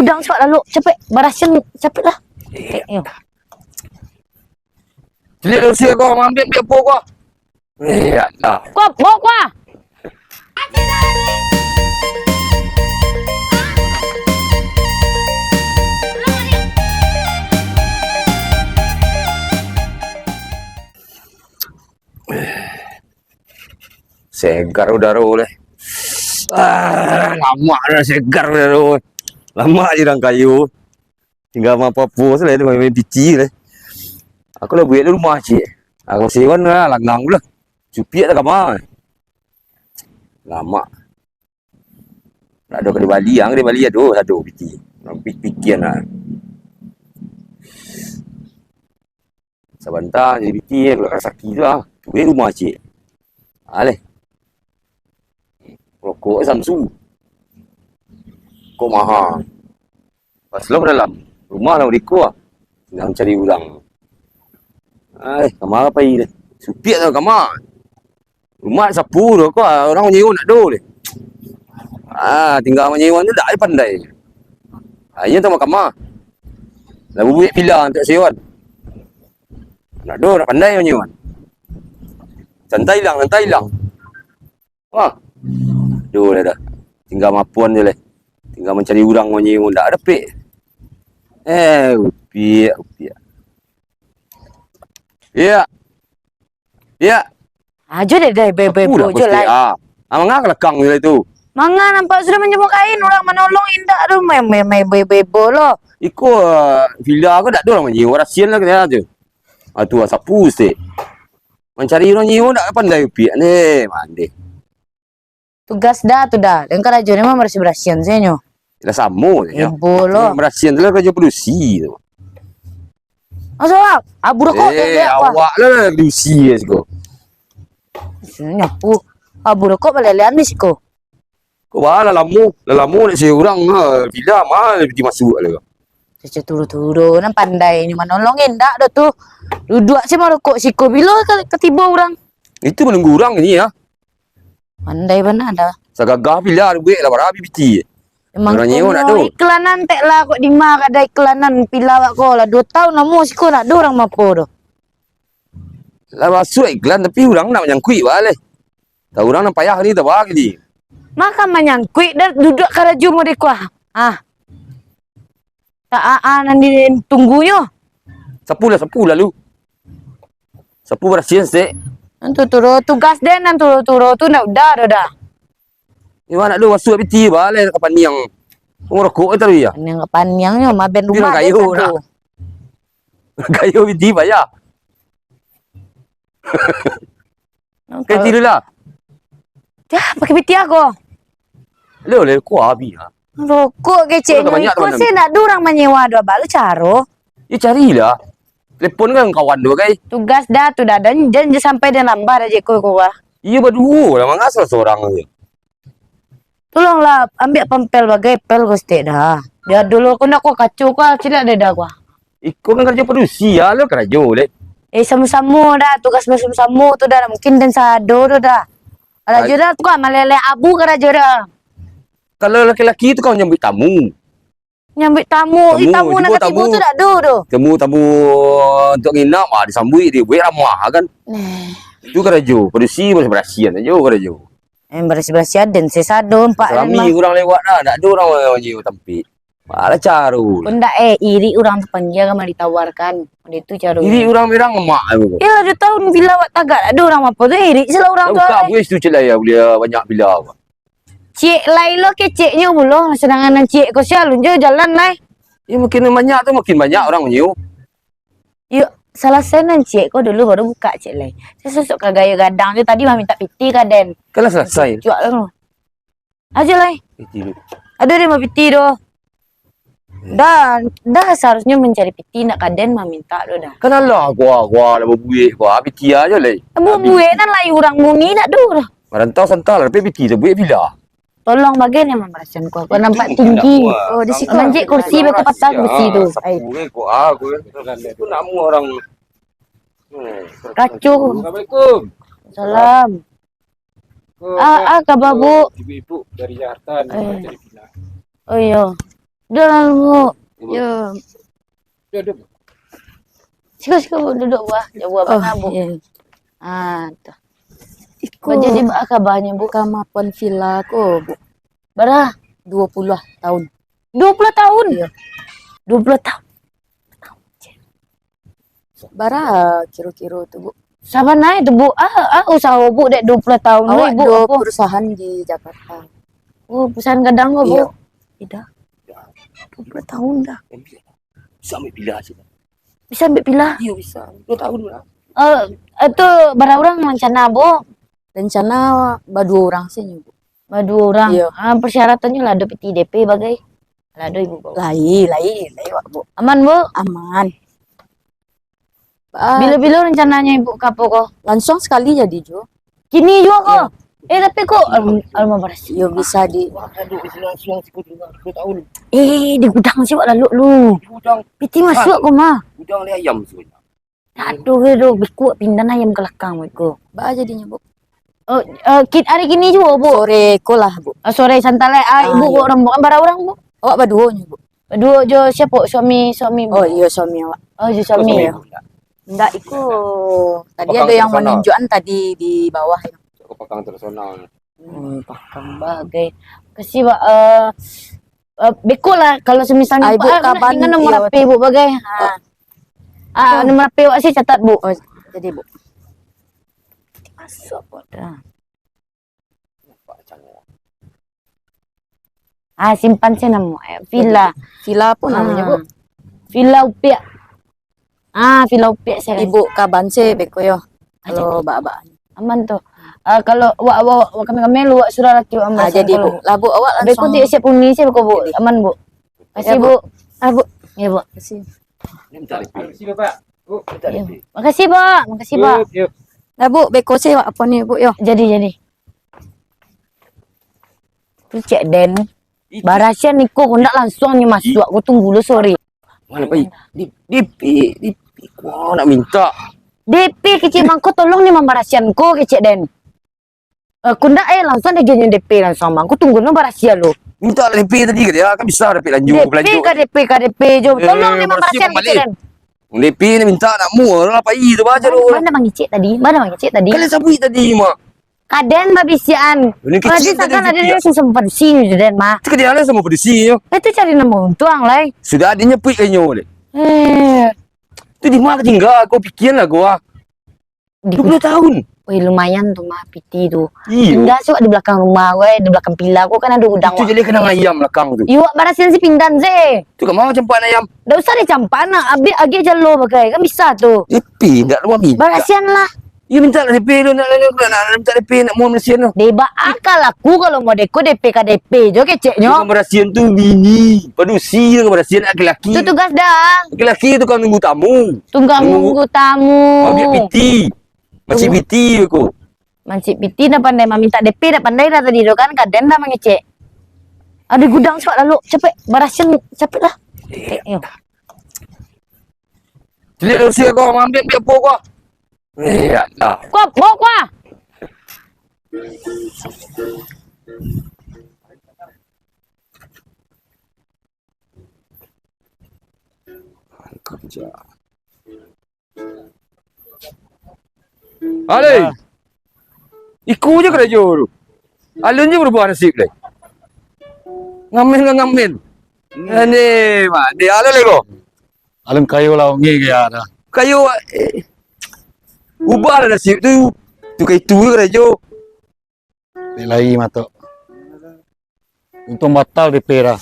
Udang cepat lalu, cepet. Barasin cepet lah. Yo. Celik usia kau ambil apa kau? Ya lah. Kuah, bawa kuah. Segar udara oleh. Lama dah segar udara. Lama je dalam kayu. Tinggal apa-apa saja tu main pici lah. Aku lah buat di rumah cik. Aku sewan lah langang pula. Cupiak tak kamar. Lama. Nak ada ke Bali, yang di Bali ada satu pici. Pikian lah. Sebentar jadi pici aku nak sakit tu lah. Buat rumah cik. Aleh. Rokok Samsung. Kok mahal. Pas lo dalam rumah lah mereka lah. Tinggal cari orang. Kamar apa ini? Supiak tau kamar. Rumah sapu tu kau orang menyewa nak do deh. Tinggal menyewa tu tak pandai. Ini tu kamar. Lah buat pila untuk sewa. Nak do nak pandai menyewa. Santai hilang. Do dah. Tinggal mapuan je leh. Tinggal mencari orang menyewa tak ada pek. Rupiah. Ya. Ajo deh bebo je lah. Mangga kelakang je itu. Mangga nampak sudah menjemur kain orang menolong indak tu main bebo lo. Iko villa aku tak ada orang menyewa rasian lah kena aja. Tu sapu sih. Mencari orang nyewa tak pandai rupiah ni. Mandi. Tugas dah tu dah. Dan kan ajo ni mah bersih-bersihan senyo. Dah sama je. Bebo lo. Berasian tu lah kerja produksi tu. Asal abu rokok awak lah produksi je kau. Nyapu. Abu rokok balelean di siko. Kau bawa lelamu nak seorang villa mahal pergi masuk lah. Cece turu-turu nan pandai ni menolongin dak dah tu. Duduk sih merokok siko bila ketiba orang. Itu menunggu orang ni ya. Pandai benar dah. Sagagah villa duit lah berapa biti. Emang orang nyewa nak do. Iklanan tek lah kok di mak ada iklanan pila wak ko lah 2 tahun namu siko nak do orang mapo do. Lah masuk iklan tapi orang nak menyangkui balik. Tahu orang nak payah ni tak bagi ni. Maka menyangkui dah duduk karaju mo de kuah. Tak nanti tunggunya. Sapu lalu. Sapu bersihin sih. Nanti turu tugas den nan turu tu nak dah. Ni mana do masuk biti balik kapan yang rokok itu ya. Yang panjangnya mah ben rumah kayu nak. Kayu biti payah. Kayak tidur lah. Dah pakai biti aku. Le kuah habis ha. Rokok keceknya kau sih nak durang menyewa dua balu caro. Ya carilah. Telepon kan kawan dua kai. Tugas dah tu dah dan sampai dan lambat aja kau. Iya berdua lah mangga seorang aja. Tolonglah ambil pempel bagai pel gusti dah. Dia dulu aku nak kacau kau tidak ada dah gua. Ikut kan kerja produksi ya lo kerja le. Sama-sama dah tugas sama-sama tu dah mungkin dan sado tu dah. Ada juga tu kan malele abu kerja dah. Kalau laki-laki tu kau nyambut tamu. Nyambut tamu nak ketibu tu tak do. Tamu untuk nginap disambut dia buat ramah kan. Itu kerja produksi bersihan aja kerja. Bersih-bersih dan sesado 4 Rami orang lewat dah, tak ada orang nyewa tempat. Malah caru. Benda iri orang tu panggil kan ditawarkan. Itu caru. Iri orang merang emak tu. Ya ada tahun bila awak tagak ada orang apa tu iri sila orang tu. Buka boleh situ celai boleh banyak bila. Cik lain lo keceknya mulu sedangkan cik kau sialun je jalan lai. Ya makin banyak tu makin banyak orang nyewa. Yuk salah senan cik kau dulu baru buka cik lain. Saya susuk ke gaya gadang je tadi mah minta piti kaden. Kalau selesai. Jual lah. Aja lai. Piti lu. Ada dia mah piti doh. Dah seharusnya mencari piti nak kaden mah minta doh dah. Kenalah gua dah berbuih gua piti aja lai. Buat nan lai orang muni nak doh dah. Merantau santal tapi piti tu buat bila. Tolong bagian yang memerasan ku. Aku nampak tinggi. Oh, di situ manjik kursi betul patah kursi tu. Aku nak mu orang. Kacau. Assalamualaikum. Salam. Kabar bu. Ibu-ibu dari Jakarta dari Pina. Oh iya. Udah lah Bu. Ibu. Ya. Duduk. Sika Bu duduk buah. Ya buah mana Bu? Iya. Ah, tuh. Iku Baca di bawah kabarnya Bu. kamapan villa ko, Bu. Berapa? 20 tahun. 20 tahun. Iya. 20 tahun. Bara kira-kira tuh, Bu. Sama naik tuh Bu. Usaha Bu dek 20 tahun Awak nih Bu. dua Apa? perusahaan di Jakarta. Oh, pesan kadang Bu. Iya. Tidak. 20 tahun dah. Bisa ambil pilih sih. Bisa ambil pilah. Iya bisa. 2 tahun lah. Itu berapa orang rencana Bu? Rencana dua orang sih, Bu. Dua orang. Iya. Persyaratannya lah ada PTDP bagai. Lah ada Ibu Bu. Lai, Wak, Bu. Aman Bu. Aman. Bila-bila rencananya Ibu kapo kok? Langsung sekali jadi, Jo. Kini juga kok. Tapi kok alma beras. Yo bisa di Aduh, langsung 10 tahun. Di gudang sih wak lalu lu. Udang, Piti masuk kok mah. udang le ayam sebenarnya. Aduh gitu, biku pindah ayam ke lekang biku. ba jadinya, Bu. Hari kini juga Bu. Sore ko lah, Bu. Sore santale Ibu iya. kok rombongan bara orang Bu. Awak baduonya, Bu. Dua jo siapa suami Bu. Oh, iya suami awak. Jo suami ya. Enggak, iku tadi Pakang ada yang personal. menunjukkan tadi di bawah. Ke pakang personal. Pakang bagai. Kasih Pak beko lah kalau semisalnya Ibu kapan dengan nomor iya, HP Bu bagai. Nomor HP wak sih catat Bu. Oh, jadi, Bu. Masuk kok dah. Pak Cangnya. Simpan sih nama villa. Villa apa namanya, Bu? Villa Upiak. Villa Upiak saya. Ibu kaban sih beko yo. Kalau baba. Aman tuh. Kalau kami lu sudah laki aman. Jadi, Bu. Lah, Bu, awak Beko langsung. dia siap uni sih Bu. Aman Bu. Kasih Ya, Bu. Bu. Bu. Ya Bu. Kasih. Minta DP. Pak. Bu. Minta Iya. DP. Makasih Pak. Makasih Pak. Yuk. Lah, Bu, beko sih apa nih, Bu yo? Jadi. Tu cek Den. Barasya niko kau ndak langsung ni masuk. Aku tunggu lu sorry. Mana pai? DP. Wah, nak minta. DP kecil mangko tolong ni mambarasyan ko kecek Den. Kunda langsung dia gini DP langsung mangko tunggu no barasya lo. Minta DP tadi ke dia, kan bisa DP lanjut. DP jo. Tolong ni mambarasyan kecek Den. DP ni minta nak mu lah pai tu baca lu. Mana mangicik tadi? Kan sabui tadi mak. Kaden babisian. Ini kecil tadi. Kan ada dia susah sini Den mah. Cakap dia lah sama pedisi yo. Itu cari nama untuang lah. Sudah ada nyepik kayaknya oleh. Tu di mana tinggal? Kau fikirlah gua. 20 tahun. Wih lumayan tuh mah piti tuh. Iya. Pindah sih wak, di belakang rumah gue, di belakang pila gue kan ada gudang. Itu jadi kena ayam belakang tu. Iya, barasian si pinggan sih. Tu kan mau campan ayam. Nggak usah dicampan, abi agi aja lo bagai, kan bisa tuh. DP tak luar minta. Barasian lah. Ya minta lah DP lu nak minta DP nak mau Malaysia tu. Deba akal aku kalau mau deko DP KDP jo keceknya. Tukang berasian tu bini. Padusi tukang berasian laki-laki. Itu tugas dah. Laki-laki tu kan nunggu tamu. Tunggang nunggu tamu. Ambil piti. Macam piti aku. Mancik piti dah pandai minta DP dah pandai dah tadi tu kan kaden dah mengecek. Ada gudang cepat lalu cepet barasian cepet lah. Yo. Jadi Rusia kau ambil apa kau? Ya lah. Kuah. Kerja. Ale. Iku je kerja tu. Alun je berbuat nasib le. Ngamen. Ini mak dia ale le kau. Alam kayo lah ngi kaya dah. Kayu ubah lah nasib tu. Tu kai tu kerja. Nilai mato. Untuk batal di pera.